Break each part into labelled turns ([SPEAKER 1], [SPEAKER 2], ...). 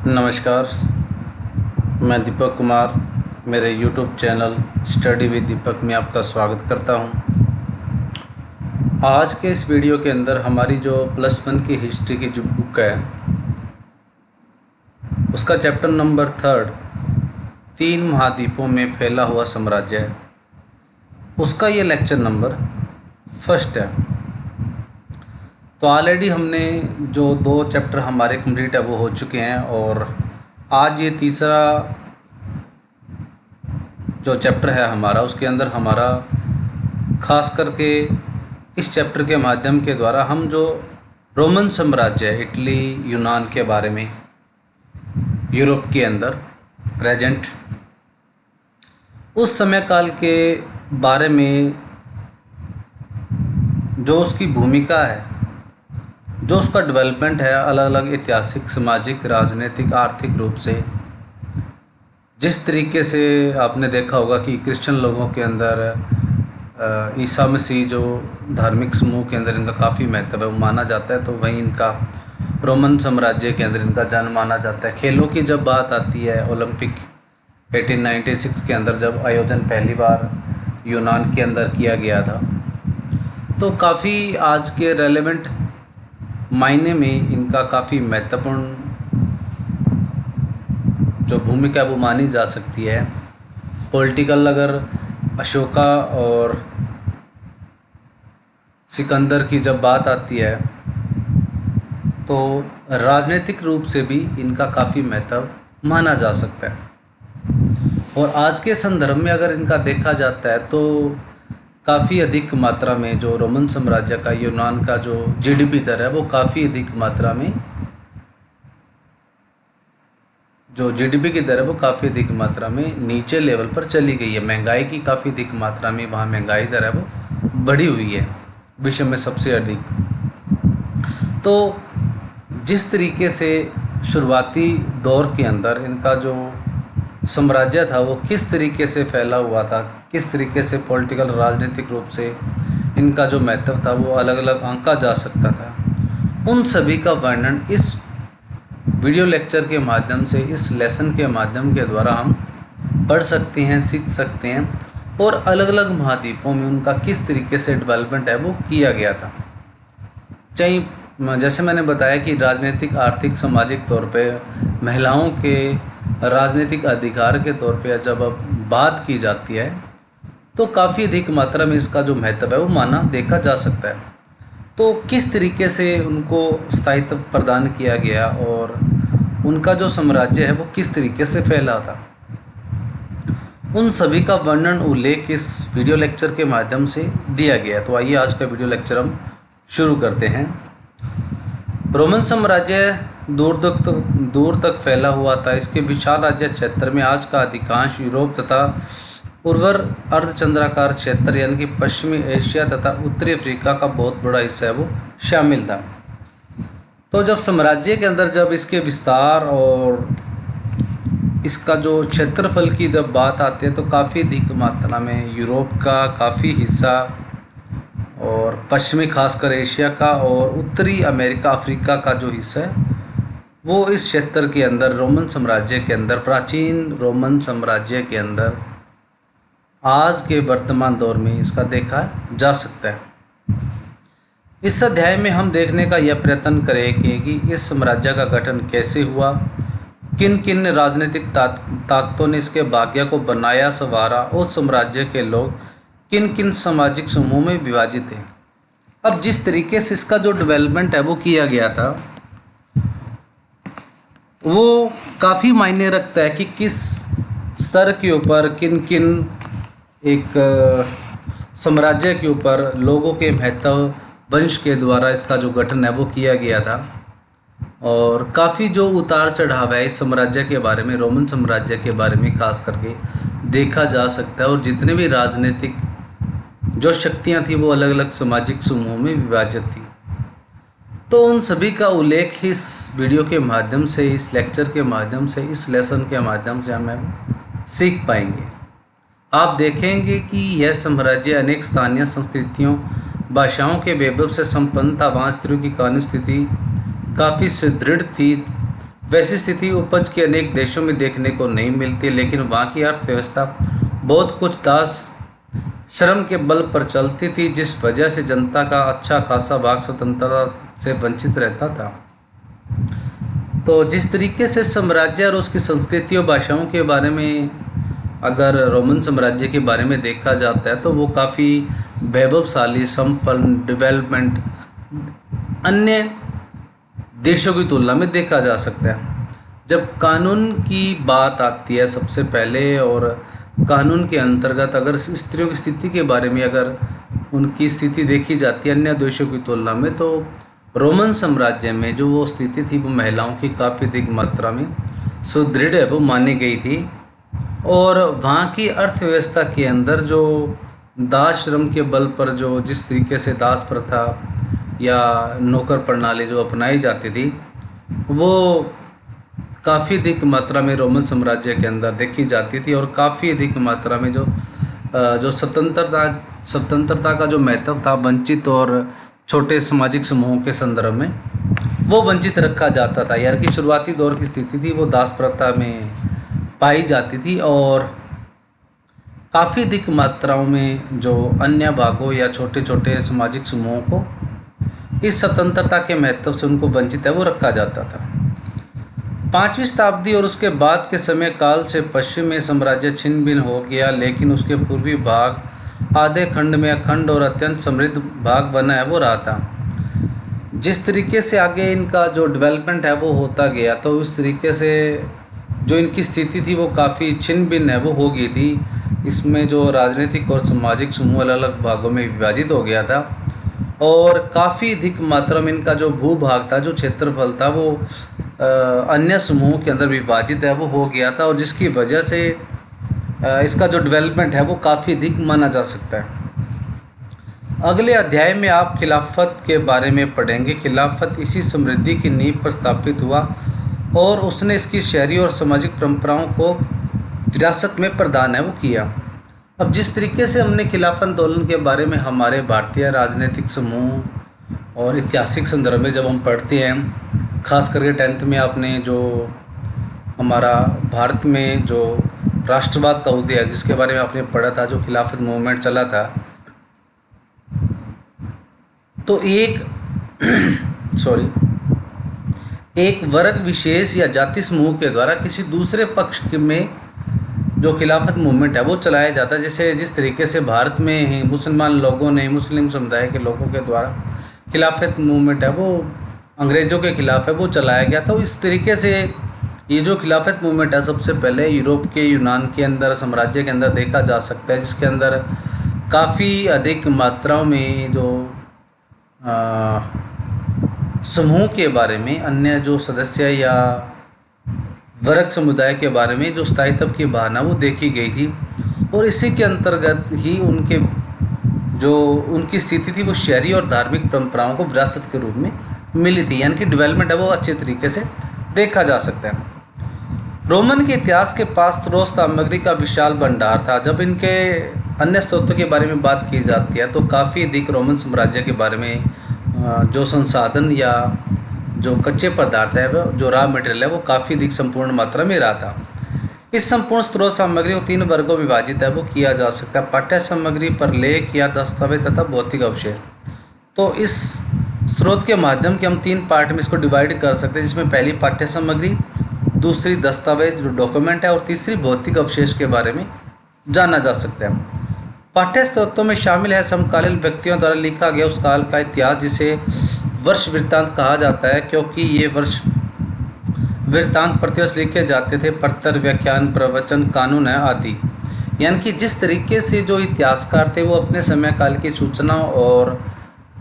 [SPEAKER 1] नमस्कार। मैं दीपक कुमार मेरे YouTube चैनल स्टडी विद दीपक में आपका स्वागत करता हूं। आज के इस वीडियो के अंदर हमारी जो +1 की हिस्ट्री की जो बुक है उसका चैप्टर नंबर 3 3 महाद्वीपों में फैला हुआ साम्राज्य है, उसका ये लेक्चर नंबर 1 है। तो ऑलरेडी हमने जो 2 चैप्टर हमारे कंप्लीट है वो हो चुके हैं और आज ये तीसरा जो चैप्टर है हमारा उसके अंदर हमारा ख़ास करके इस चैप्टर के माध्यम के द्वारा हम जो रोमन साम्राज्य है, इटली यूनान के बारे में, यूरोप के अंदर प्रेजेंट उस समय काल के बारे में जो उसकी भूमिका है, जो उसका डेवलपमेंट है अलग अलग ऐतिहासिक, सामाजिक, राजनीतिक, आर्थिक रूप से, जिस तरीके से आपने देखा होगा कि क्रिश्चियन लोगों के अंदर ईसा मसीह जो धार्मिक समूह के अंदर इनका काफ़ी महत्व है वो माना जाता है, तो वहीं इनका रोमन साम्राज्य के अंदर इनका जन्म माना जाता है। खेलों की जब बात आती है, ओलंपिक 1896 के अंदर जब आयोजन पहली बार यूनान के अंदर किया गया था, तो काफ़ी आज के रेलेवेंट मायने में इनका काफ़ी महत्वपूर्ण जो भूमिका वो मानी जा सकती है। पॉलिटिकल अगर अशोका और सिकंदर की जब बात आती है तो राजनीतिक रूप से भी इनका काफ़ी महत्व माना जा सकता है। और आज के संदर्भ में अगर इनका देखा जाता है तो काफ़ी अधिक मात्रा में जो रोमन साम्राज्य का, यूनान का जो जीडीपी दर है वो काफ़ी अधिक मात्रा में, जो जीडीपी की दर है वो काफ़ी अधिक मात्रा में नीचे लेवल पर चली गई है। महंगाई की काफ़ी अधिक मात्रा में वहाँ महंगाई दर है वो बढ़ी हुई है विश्व में सबसे अधिक। तो जिस तरीके से शुरुआती दौर के अंदर इनका जो साम्राज्य था वो किस तरीके से फैला हुआ था, किस तरीके से पॉलिटिकल राजनीतिक रूप से इनका जो महत्व था वो अलग अलग आंका जा सकता था, उन सभी का वर्णन इस वीडियो लेक्चर के माध्यम से, इस लेसन के माध्यम के द्वारा हम पढ़ सकते हैं, सीख सकते हैं। और अलग अलग महाद्वीपों में उनका किस तरीके से डेवलपमेंट है वो किया गया था। चाहे जैसे मैंने बताया कि राजनीतिक, आर्थिक, सामाजिक तौर पे महिलाओं के राजनीतिक अधिकार के तौर पे जब अब बात की जाती है तो काफ़ी अधिक मात्रा में इसका जो महत्व है वो माना देखा जा सकता है। तो किस तरीके से उनको स्थायित्व प्रदान किया गया और उनका जो साम्राज्य है वो किस तरीके से फैला था, उन सभी का वर्णन, उल्लेख इस वीडियो लेक्चर के माध्यम से दिया गया। तो आइए आज का वीडियो लेक्चर हम शुरू करते हैं। रोमन साम्राज्य दूर तक फैला हुआ था। इसके विशाल राज्य क्षेत्र में आज का अधिकांश यूरोप तथा उर्वर अर्धचंद्राकार क्षेत्र यानी कि पश्चिमी एशिया तथा उत्तरी अफ्रीका का बहुत बड़ा हिस्सा है वो शामिल था। तो जब साम्राज्य के अंदर जब इसके विस्तार और इसका जो क्षेत्रफल की जब बात आती है तो काफ़ी अधिक मात्रा में यूरोप का काफ़ी हिस्सा और पश्चिमी खासकर एशिया का और उत्तरी अमेरिका, अफ्रीका का जो हिस्सा है वो इस क्षेत्र के अंदर रोमन साम्राज्य के अंदर, प्राचीन रोमन साम्राज्य के अंदर आज के वर्तमान दौर में इसका देखा जा सकता है। इस अध्याय में हम देखने का यह प्रयत्न करेंगे कि इस साम्राज्य का गठन कैसे हुआ, किन किन राजनीतिक ताकतों ने इसके भाग्य को बनाया, संवारा, उस साम्राज्य के लोग किन किन सामाजिक समूह में विभाजित थे। अब जिस तरीके से इसका जो डेवलपमेंट है वो किया गया था वो काफ़ी मायने रखता है कि किस स्तर के ऊपर, किन किन एक साम्राज्य के ऊपर लोगों के महत्व, वंश के द्वारा इसका जो गठन है वो किया गया था। और काफ़ी जो उतार चढ़ाव है इस साम्राज्य के बारे में, रोमन साम्राज्य के बारे में खास करके देखा जा सकता है। और जितने भी राजनीतिक जो शक्तियां थी वो अलग अलग सामाजिक समूहों में विभाजित थी। तो उन सभी का उल्लेख इस वीडियो के माध्यम से, इस लेक्चर के माध्यम से, इस लेसन के माध्यम से हम सीख पाएंगे। आप देखेंगे कि यह साम्राज्य अनेक स्थानीय संस्कृतियों, भाषाओं के वैभव से संपन्न था। वहाँ स्त्रियों की कानूनी स्थिति काफ़ी सुदृढ़ थी वैसी स्थिति उपज के अनेक देशों में देखने को नहीं मिलती, लेकिन वहाँ की अर्थव्यवस्था बहुत कुछ दास श्रम के बल पर चलती थी, जिस वजह से जनता का अच्छा खासा भाग स्वतंत्रता से वंचित रहता था। तो जिस तरीके से साम्राज्य और उसकी संस्कृति और भाषाओं के बारे में अगर रोमन साम्राज्य के बारे में देखा जाता है तो वो काफ़ी वैभवशाली, संपन्न, डेवलपमेंट अन्य देशों की तुलना में देखा जा सकता है। जब कानून की बात आती है सबसे पहले, और कानून के अंतर्गत अगर स्त्रियों की स्थिति के बारे में अगर उनकी स्थिति देखी जाती है अन्य देशों की तुलना में, तो रोमन साम्राज्य में जो वो स्थिति थी वो महिलाओं की काफ़ी अधिक मात्रा में सुदृढ़ है वो मानी गई थी। और वहाँ की अर्थव्यवस्था के अंदर जो दास श्रम के बल पर जो जिस तरीके से दास प्रथा या नौकर प्रणाली जो अपनाई जाती थी वो काफ़ी अधिक मात्रा में रोमन साम्राज्य के अंदर देखी जाती थी। और काफ़ी अधिक मात्रा में जो स्वतंत्रता का जो महत्व था वंचित और छोटे सामाजिक समूहों के संदर्भ में वो वंचित रखा जाता था। यानी कि शुरुआती दौर की स्थिति थी वो दास प्रथा में पाई जाती थी, और काफ़ी अधिक मात्राओं में जो अन्य भागों या छोटे छोटे सामाजिक समूहों को इस स्वतंत्रता के महत्व से उनको वंचित है वो रखा जाता था। 5वीं शताब्दी और उसके बाद के समय काल से पश्चिमी साम्राज्य छिन्न भिन्न हो गया, लेकिन उसके पूर्वी भाग आधे खंड में अखंड और अत्यंत समृद्ध भाग बना है वो रहा था। जिस तरीके से आगे इनका जो डेवलपमेंट है वो होता गया, तो उस तरीके से जो इनकी स्थिति थी वो काफ़ी छिन्न भिन्न है वो हो गई थी। इसमें जो राजनीतिक और सामाजिक समूह अलग अलग भागों में विभाजित हो गया था, और काफ़ी अधिक मात्रा में इनका जो भूभाग था, जो क्षेत्रफल था, वो अन्य समूहों के अंदर विभाजित है वो हो गया था, और जिसकी वजह से इसका जो डेवलपमेंट है वो काफ़ी अधिक माना जा सकता है। अगले अध्याय में आप खिलाफत के बारे में पढ़ेंगे। खिलाफत इसी समृद्धि की नींव पर स्थापित हुआ और उसने इसकी शहरी और सामाजिक परंपराओं को विरासत में प्रदान है वो किया। अब जिस तरीके से हमने खिलाफत आंदोलन के बारे में हमारे भारतीय राजनीतिक समूह और ऐतिहासिक संदर्भ में जब हम पढ़ते हैं, खास करके 10th में आपने जो हमारा भारत में जो राष्ट्रवाद का उदय है जिसके बारे में आपने पढ़ा था, जो खिलाफत मूवमेंट चला था, तो एक वर्ग विशेष या जाति समूह के द्वारा किसी दूसरे पक्ष में जो खिलाफत मूवमेंट है वो चलाया जाता है। जैसे जिस तरीके से भारत में मुसलमान लोगों ने, मुस्लिम समुदाय के लोगों के द्वारा खिलाफत मूवमेंट है वो अंग्रेज़ों के ख़िलाफ़ है वो चलाया गया। तो इस तरीके से ये जो खिलाफत मूवमेंट है सबसे पहले यूरोप के यूनान के अंदर साम्राज्य के अंदर देखा जा सकता है, जिसके अंदर काफ़ी अधिक मात्राओं में जो समूह के बारे में, अन्य जो सदस्य या वर्ग समुदाय के बारे में जो स्थायित्व की भावना वो देखी गई थी, और इसी के अंतर्गत ही उनकी स्थिति थी वो शहरी और धार्मिक परंपराओं को विरासत के रूप में मिली थी। यानी कि डेवलपमेंट है वो अच्छे तरीके से देखा जा सकता है। रोमन के इतिहास के पास स्रोत सामग्री का विशाल भंडार था। जब इनके अन्य स्रोतों के बारे में बात की जाती है तो काफ़ी अधिक रोमन साम्राज्य के बारे में जो संसाधन या जो कच्चे पदार्थ है वो जो रॉ मटेरियल है वो काफ़ी अधिक संपूर्ण मात्रा में रहा था। इस संपूर्ण स्रोत सामग्री को 3 वर्गों में विभाजित है वो किया जा सकता है: पाठ्य सामग्री, प्रलेख या दस्तावेज तथा भौतिक अवशेष। तो इस स्रोत के माध्यम के हम 3 पार्ट में इसको डिवाइड कर सकते हैं, जिसमें पहली पाठ्य सामग्री, दूसरी दस्तावेज जो डॉक्यूमेंट है, और तीसरी भौतिक अवशेष के बारे में जाना जा सकता है। पाठ्य स्रोतों में शामिल है समकालीन व्यक्तियों द्वारा लिखा गया उस काल का इतिहास जिसे वर्ष वृत्तांत कहा जाता है, क्योंकि ये वर्ष वृत्तांत प्रतिवर्ष लिखे जाते थे। पत्र, व्याख्यान, प्रवचन, कानून है आदि। यानी कि जिस तरीके से जो इतिहासकार थे वो अपने समय काल की सूचना और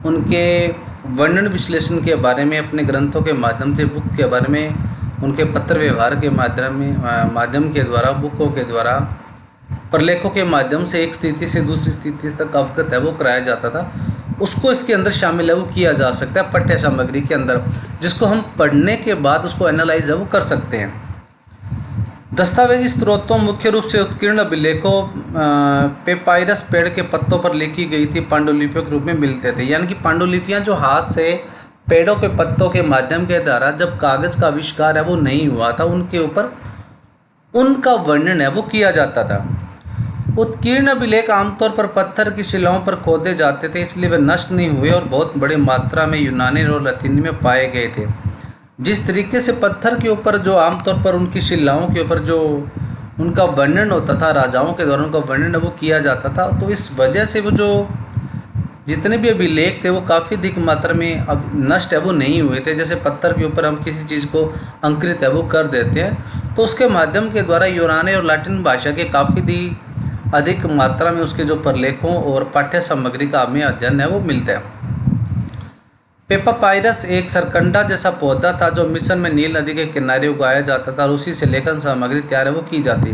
[SPEAKER 1] उनके वर्णन विश्लेषण के बारे में अपने ग्रंथों के माध्यम से, बुक के बारे में, उनके पत्र व्यवहार के माध्यम के द्वारा, बुकों के द्वारा, प्रलेखों के माध्यम से एक स्थिति से दूसरी स्थिति तक अवगत है वो कराया जाता था। उसको इसके अंदर शामिल है वो किया जा सकता है पाठ्य सामग्री के अंदर, जिसको हम पढ़ने के बाद उसको एनालाइज है वो कर सकते हैं। दस्तावेजी स्रोतों मुख्य रूप से उत्कीर्ण अभिलेखों, पेपायरस पेड़ के पत्तों पर लिखी गई थी पांडुलिपियों के रूप में मिलते थे। यानी कि पांडुलिपियाँ जो हाथ से पेड़ों के पत्तों के माध्यम के द्वारा जब कागज़ का आविष्कार है वो नहीं हुआ था, उनके ऊपर उनका वर्णन है वो किया जाता था। उत्कीर्ण अभिलेख आमतौर पर पत्थर की शिलाओं पर खोदे जाते थे, इसलिए वे नष्ट नहीं हुए और बहुत बड़ी मात्रा में यूनानी और लतीनी में पाए गए थे। जिस तरीके से पत्थर के ऊपर जो आमतौर पर उनकी शिलाओं के ऊपर जो उनका वर्णन होता था, राजाओं के द्वारा उनका वर्णन वो किया जाता था, तो इस वजह से वो जो जितने भी अभिलेख थे वो काफ़ी अधिक मात्रा में अब नष्ट है वो नहीं हुए थे। जैसे पत्थर के ऊपर हम किसी चीज़ को अंकित है वो कर देते हैं, तो उसके माध्यम के द्वारा यूनानी और लैटिन भाषा के काफ़ी अधिक मात्रा में उसके जो प्रलेखों और पाठ्य सामग्री का हमें अध्ययन है वो मिलता है। पेपापायरस एक सरकंडा जैसा पौधा था जो मिस्र में नील नदी के किनारे उगाया जाता था और उसी से लेखन सामग्री तैयार है वो की जाती।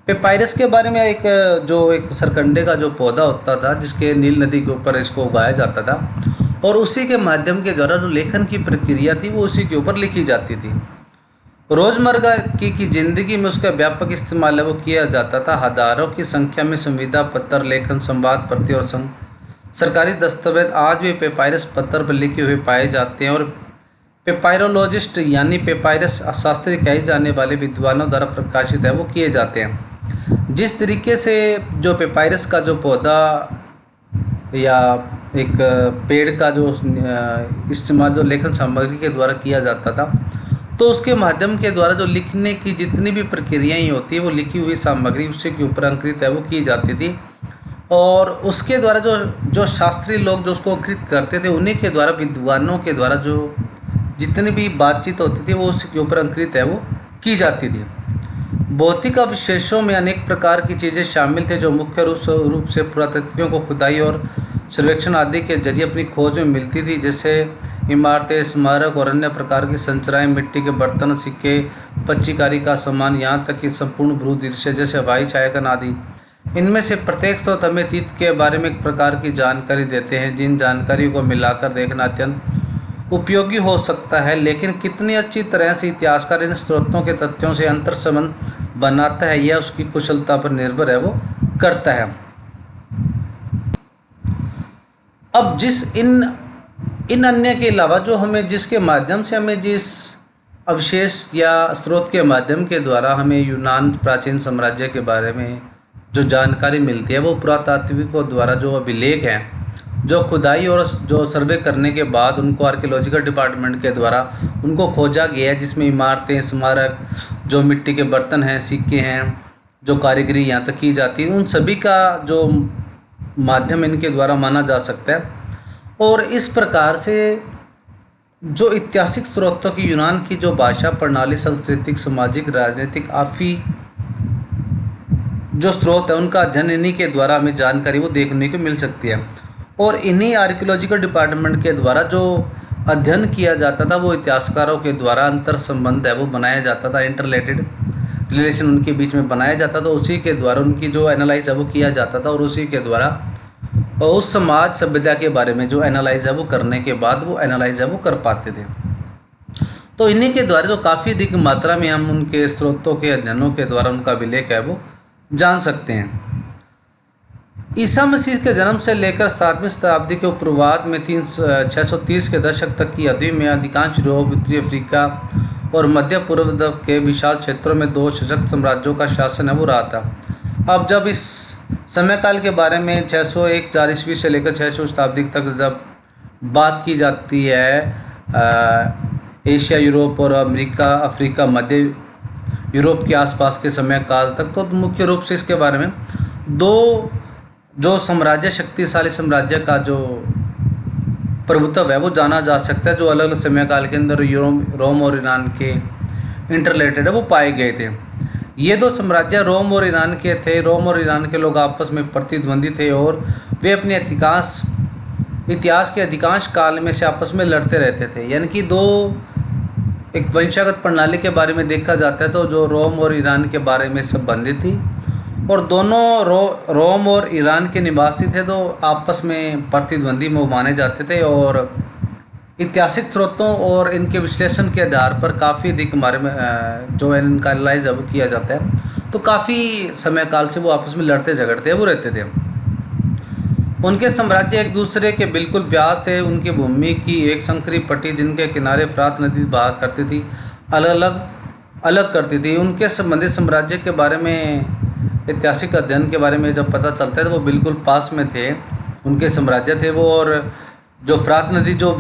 [SPEAKER 1] पेपायरस के बारे में एक सरकंडे का जो पौधा होता था जिसके नील नदी के ऊपर इसको उगाया जाता था और उसी के माध्यम के द्वारा जो लेखन की प्रक्रिया थी वो उसी के ऊपर लिखी जाती थी। रोज़मर्रा की ज़िंदगी में उसका व्यापक इस्तेमाल है वो किया जाता था। हज़ारों की संख्या में संविदा पत्र, लेखन, संवाद प्रति और सरकारी दस्तावेज आज भी पेपायरस पत्थर पर लिखे हुए पाए जाते हैं और पेपायरोलॉजिस्ट यानी पेपायरस शास्त्री कहे जाने वाले विद्वानों द्वारा प्रकाशित है वो किए जाते हैं। जिस तरीके से जो पेपायरस का जो पौधा या एक पेड़ का जो इस्तेमाल जो लेखन सामग्री के द्वारा किया जाता था, तो उसके माध्यम के द्वारा जो लिखने की जितनी भी प्रक्रियाएँ होती है वो लिखी हुई सामग्री उसी के ऊपर अंकित है वो की जाती थी और उसके द्वारा जो शास्त्रीय लोग जो उसको अंकित करते थे उन्हीं के द्वारा विद्वानों के द्वारा जो जितनी भी बातचीत होती थी वो उसके ऊपर अंकित है वो की जाती थी। भौतिक अवशेषों में अनेक प्रकार की चीज़ें शामिल थे जो मुख्य रूप से पुरातत्वियों को खुदाई और सर्वेक्षण आदि के जरिए अपनी खोज में मिलती थी, जैसे इमारतें, स्मारक और अन्य प्रकार की संरचनाएं, मिट्टी के बर्तन, सिक्के, पच्चीकारी का सामान, यहाँ तक कि संपूर्ण भू दृश्य जैसे हवाई छायांकन आदि। इनमें से प्रत्येक स्रोत हमें अतीत के बारे में एक प्रकार की जानकारी देते हैं, जिन जानकारियों को मिलाकर देखना अत्यंत उपयोगी हो सकता है, लेकिन कितनी अच्छी तरह से इतिहासकार इन स्रोतों के तथ्यों से अंतर संबंध बनाता है यह उसकी कुशलता पर निर्भर है वो करता है। अब इन अन्य के अलावा जो हमें जिसके माध्यम से हमें जिस अवशेष या स्रोत के माध्यम के द्वारा हमें यूनान प्राचीन साम्राज्य के बारे में जो जानकारी मिलती है वो पुरातात्विकों द्वारा जो अभिलेख हैं जो खुदाई और जो सर्वे करने के बाद उनको आर्कियोलॉजिकल डिपार्टमेंट के द्वारा उनको खोजा गया है, जिसमें इमारतें, स्मारक, जो मिट्टी के बर्तन हैं, सिक्के हैं, जो कारीगरी यहाँ तक की जाती है, उन सभी का जो माध्यम इनके द्वारा माना जा सकता है। और इस प्रकार से जो ऐतिहासिक स्रोतों की यूनान की जो भाषा प्रणाली, सांस्कृतिक, सामाजिक, राजनीतिक काफ़ी जो स्रोत है उनका अध्ययन इन्हीं के द्वारा हमें जानकारी वो देखने को मिल सकती है। और इन्हीं आर्कियोलॉजिकल डिपार्टमेंट के द्वारा जो अध्ययन किया जाता था वो इतिहासकारों के द्वारा अंतर संबंध है वो बनाया जाता था, इंटरलेटेड रिलेशन उनके बीच में बनाया जाता था, उसी के द्वारा उनकी जो एनालाइज है वो किया जाता था और उसी के द्वारा उस समाज सभ्यता के बारे में जो एनालाइज है वो करने के बाद वो एनालाइज है वो कर पाते थे। तो इन्हीं के द्वारा जो काफ़ी अधिक मात्रा में हम उनके स्रोतों के अध्ययनों के द्वारा उनका अभिलेख है वो जान सकते हैं। ईसा मसीह के जन्म से लेकर 7वीं शताब्दी के पूर्वार्ध में 630 के दशक तक की अवधि में अधिकांश यूरोप, उत्तरी अफ्रीका और मध्य पूर्व के विशाल क्षेत्रों में 2 सशक्त साम्राज्यों का शासन है वो रहा था। अब जब इस समय काल के बारे में 601 ईस्वी से लेकर 600 शताब्दी तक जब बात की जाती है एशिया, यूरोप और अफ्रीका, मध्य यूरोप के आसपास के समय काल तक, तो मुख्य रूप से इसके बारे में 2 जो साम्राज्य, शक्तिशाली साम्राज्य का जो प्रभुत्व है वो जाना जा सकता है, जो अलग अलग समय काल के अंदर रोम और ईरान के इंटरलेटेड है वो पाए गए थे। ये 2 साम्राज्य रोम और ईरान के थे। रोम और ईरान के लोग आपस में प्रतिद्वंदी थे और वे अपने इतिहास के अधिकांश काल में से आपस में लड़ते रहते थे। यानी कि 2 एक वंशागत प्रणाली के बारे में देखा जाता है तो जो रोम और ईरान के बारे में संबंधित थी और दोनों रोम और ईरान के निवासी थे, तो आपस में प्रतिद्वंदी में माने जाते थे और ऐतिहासिक स्रोतों और इनके विश्लेषण के आधार पर काफ़ी अधिक हमारे में जो इनका एनालाइज अब किया जाता है, तो काफ़ी समय काल से वो आपस में लड़ते झगड़ते वो रहते थे। उनके साम्राज्य एक दूसरे के बिल्कुल व्यास थे। उनकी भूमि की एक संकरी पट्टी जिनके किनारे फ्रात नदी बहा करती थी अलग करती थी। उनके संबंधित साम्राज्य के बारे में, ऐतिहासिक अध्ययन के बारे में जब पता चलता है तो वो बिल्कुल पास में थे, उनके साम्राज्य थे वो। और जो फ्रात नदी जो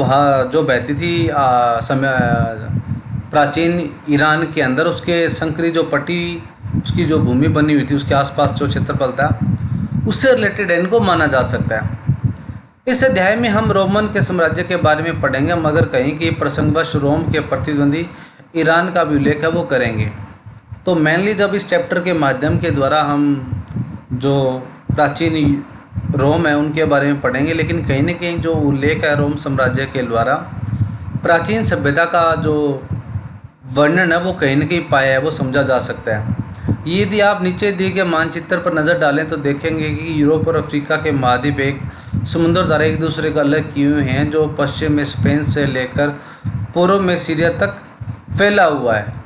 [SPEAKER 1] बहती थी प्राचीन ईरान के अंदर, उसके संकरी जो पट्टी, उसकी जो भूमि बनी हुई थी, उसके आसपास जो क्षेत्रफल था, उससे रिलेटेड इनको माना जा सकता है। इस अध्याय में हम रोमन के साम्राज्य के बारे में पढ़ेंगे, मगर कहीं कि प्रसंगवश रोम के प्रतिद्वंदी ईरान का भी उल्लेख है वो करेंगे। तो मेनली जब इस चैप्टर के माध्यम के द्वारा हम जो प्राचीन रोम है उनके बारे में पढ़ेंगे, लेकिन कहीं न कहीं जो उल्लेख है रोम साम्राज्य के द्वारा प्राचीन सभ्यता का जो वर्णन है वो कहीं न कहीं पाया है, वो समझा जा सकता है। यदि आप नीचे दिए गए मानचित्र पर नज़र डालें तो देखेंगे कि यूरोप और अफ्रीका के महाद्वीप एक समुद्र द्वारा एक दूसरे को अलग किए हुए हैं, जो पश्चिम में स्पेन से लेकर पूर्व में सीरिया तक फैला हुआ है।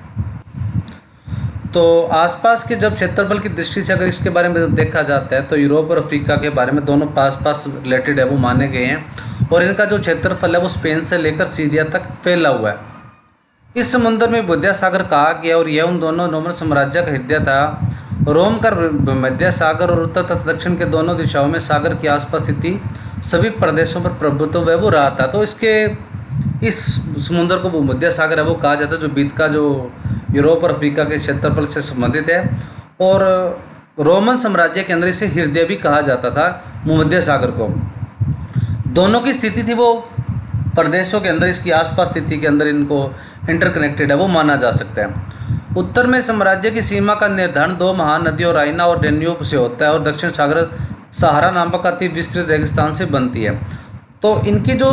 [SPEAKER 1] तो आसपास के जब क्षेत्रफल की दृष्टि से अगर इसके बारे में देखा जाता है तो यूरोप और अफ्रीका के बारे में दोनों पास रिलेटेड है वो माने गए हैं, और इनका जो क्षेत्रफल है वो स्पेन से लेकर सीरिया तक फैला हुआ है। इस समुद्र में भूमध्य सागर कहा गया, और यह उन दोनों रोमन साम्राज्य का हृदय था। रोम का भूमध्य सागर और उत्तर तथा दक्षिण के दोनों दिशाओं में सागर की आसपास स्थिति सभी प्रदेशों पर प्रभुत्व वो रहा था। तो इस समुद्र को भूमध्य सागर है वो कहा जाता है, जो बीच का जो यूरोप और अफ्रीका के क्षेत्रफल से संबंधित है। और रोमन साम्राज्य के अंदर इसे हृदय भी कहा जाता था, भूमध्य सागर को। दोनों की स्थिति थी वो प्रदेशों के अंदर, इसकी आसपास स्थिति के अंदर इनको इंटरकनेक्टेड है वो माना जा सकता है। उत्तर में साम्राज्य की सीमा का निर्धारण दो महानदियों राइना और डेन्यूब से होता है, और दक्षिण सागर सहारा नामक अति विस्तृत रेगिस्तान से बनती है। तो इनकी जो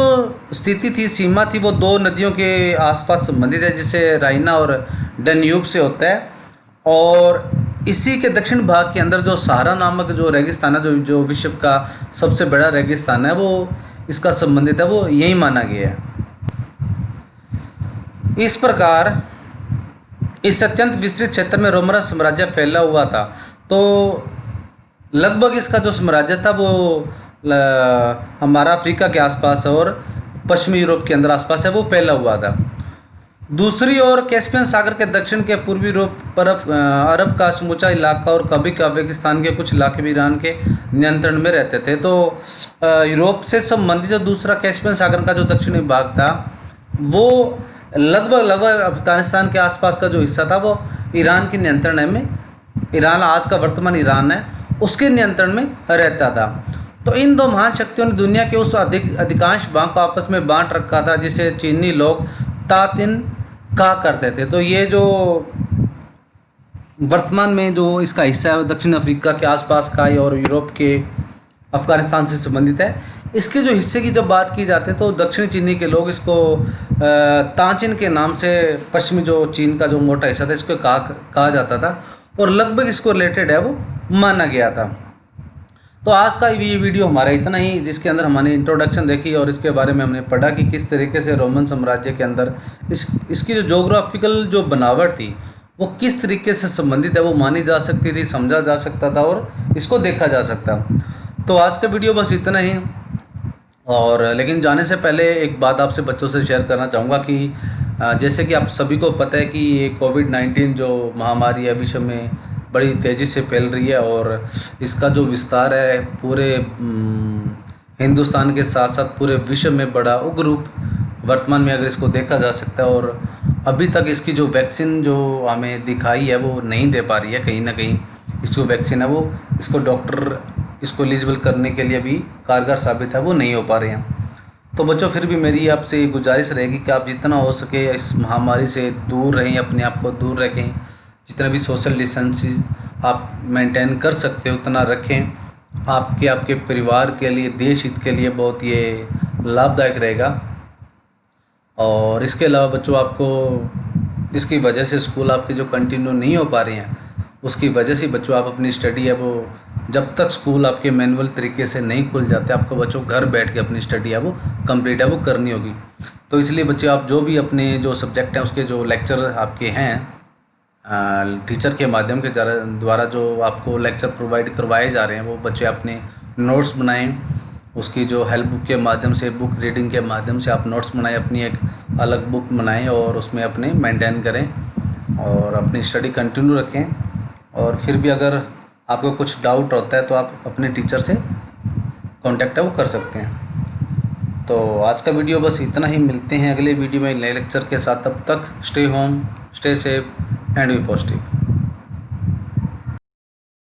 [SPEAKER 1] स्थिति थी, सीमा थी, वो दो नदियों के आसपास संबंधित है, जिसे राइना और डेन्यूब से होता है। और इसी के दक्षिण भाग के अंदर जो सहारा नामक जो रेगिस्तान है, जो विश्व का सबसे बड़ा रेगिस्तान है, वो इसका संबंधित है, वो यही माना गया है। इस प्रकार इस अत्यंत विस्तृत क्षेत्र में रोमन साम्राज्य फैला हुआ था। तो लगभग इसका जो साम्राज्य था वो हमारा अफ्रीका के आसपास और पश्चिमी यूरोप के अंदर आसपास है वो फैला हुआ था। दूसरी ओर कैस्पियन सागर के दक्षिण के पूर्वी यूरोप पर अरब का समूचा इलाका और कभी कजाकिस्तान के कुछ इलाके भी ईरान के नियंत्रण में रहते थे। तो यूरोप से संबंधित जो दूसरा कैस्पियन सागर का जो दक्षिणी भाग था वो लगभग अफगानिस्तान के आसपास का जो हिस्सा था वो ईरान के नियंत्रण में, ईरान आज का वर्तमान ईरान है, उसके नियंत्रण में रहता था। तो इन दो महान शक्तियों ने दुनिया के उस अधिकांश भाग को आपस में बांट रखा था, जिसे चीनी लोग तातिन कहा करते थे। तो ये जो वर्तमान में जो इसका हिस्सा है दक्षिण अफ्रीका के आसपास का और यूरोप के अफगानिस्तान से संबंधित है, इसके जो हिस्से की जब बात की जाती है तो दक्षिणी चीनी के लोग इसको ताचिन के नाम से, पश्चिमी जो चीन का जो मोटा हिस्सा था, इसको कहा जाता था, और लगभग इसको रिलेटेड है वो माना गया था। तो आज का ये वीडियो हमारा इतना ही, जिसके अंदर हमने इंट्रोडक्शन देखी और इसके बारे में हमने पढ़ा कि किस तरीके से रोमन साम्राज्य के अंदर इसकी जो जोग्राफिकल जो बनावट थी वो किस तरीके से संबंधित है वो मानी जा सकती थी, समझा जा सकता था और इसको देखा जा सकता। तो आज का वीडियो बस इतना ही। और लेकिन जाने से पहले एक बात आपसे बच्चों से शेयर करना चाहूँगा कि जैसे कि आप सभी को पता है कि ये कोविड-19 जो महामारी है विश्व में बड़ी तेज़ी से फैल रही है, और इसका जो विस्तार है पूरे हिंदुस्तान के साथ साथ पूरे विश्व में बड़ा उग्र रूप वर्तमान में अगर इसको देखा जा सकता है। और अभी तक इसकी जो वैक्सीन जो हमें दिखाई है वो नहीं दे पा रही है, कहीं ना कहीं इसको वैक्सीन है वो इसको डॉक्टर इसको एलिजिबल करने के लिए भी कारगर साबित है वो नहीं हो पा रहे हैं। तो बच्चों फिर भी मेरी आपसे गुजारिश रहेगी कि आप जितना हो सके इस महामारी से दूर रहें, अपने आप को दूर रखें, जितना भी सोशल डिस्टेंसिंग आप मेंटेन कर सकते हो उतना रखें। आपके परिवार के लिए, देश हित के लिए बहुत ये लाभदायक रहेगा। और इसके अलावा बच्चों आपको इसकी वजह से स्कूल आपके जो कंटिन्यू नहीं हो पा रहे हैं उसकी वजह से बच्चों आप अपनी स्टडी है वो जब तक स्कूल आपके मैनुअल तरीके से नहीं खुल जाते आपको बच्चों घर बैठ के अपनी स्टडी है वो कंप्लीट है वो करनी होगी। तो इसलिए बच्चे आप जो भी अपने जो सब्जेक्ट हैं उसके जो लेक्चर आपके हैं टीचर के माध्यम के द्वारा जो आपको लेक्चर प्रोवाइड करवाए जा रहे हैं वो बच्चे अपने नोट्स बनाएं उसकी जो हेल्प बुक के माध्यम से, बुक रीडिंग के माध्यम से आप नोट्स बनाएं, अपनी एक अलग बुक बनाएं और उसमें अपने मेंटेन करें और अपनी स्टडी कंटिन्यू रखें। और फिर भी अगर आपको कुछ डाउट होता है तो आप अपने टीचर से कांटेक्ट है वो कर सकते हैं। तो आज का वीडियो बस इतना ही। मिलते हैं अगले वीडियो में नए लेक्चर के साथ। तब तक stay home, stay safe and be positive.